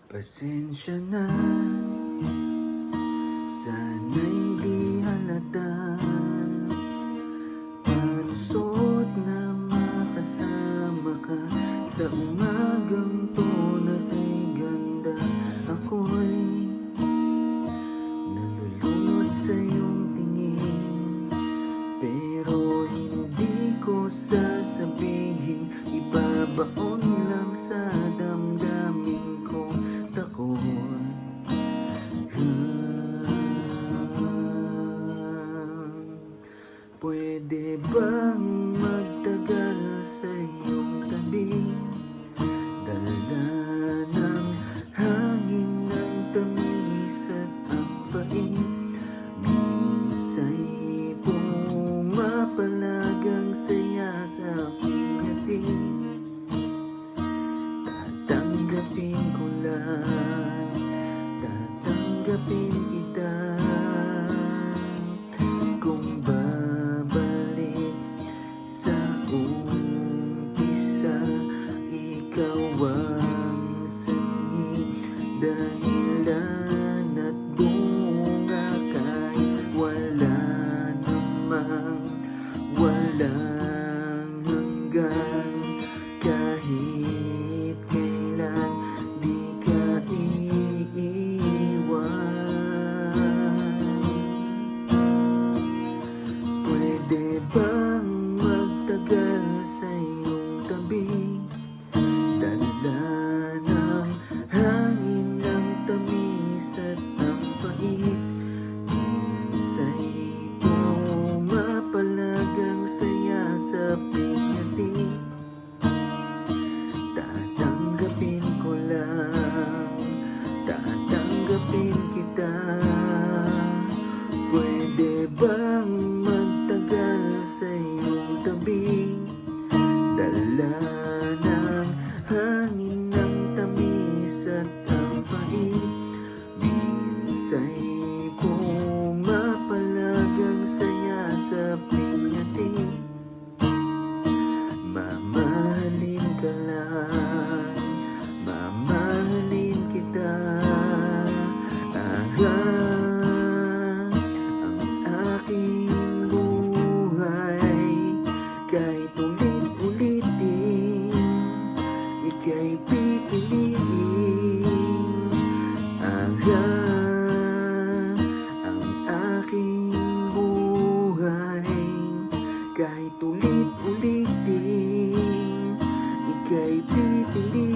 Pasensya na, sana'y di halata. Palusot na makasama ka sa umagang to na kay ganda. Ako'y nalulunod sa iyong tingin, pero hindi ko sasabihin. Ibabaon lang sa damdamin ko takot. Pwede bang magtagal sa iyong tabi? Dala ng hangin ng tamis at ang pait. Minsa'y pumapalagang saya sa aking ngiti. Tatanggapin ko lang, tatanggapin kita. Kung babalik sa umpisa, ikaw ang sanhi, dahilan at bunga. Kahit wala namang walang hanggan, kahit kailan di ka iiwan. Pwede bang magtagal sa iyong tabi? Dala ng hangin ng tamis at ang pait. Minsa'y pumapalagang saya sa pingati. Tatanggapin ko lang, tatanggapin kita. Pwede bang magtagal sa iyong tabi? Dala ng hangin ng tamis at ang pait. Minsa'y pumapalagang saya sa pingati. Mamahalin ka lang, mamahalin kita. Ang aking buhay, kahit ulit-ulitin, ika'y pipiliin. Ang aking buhay, kahit ulit-ulitin, ika'y pipiliin.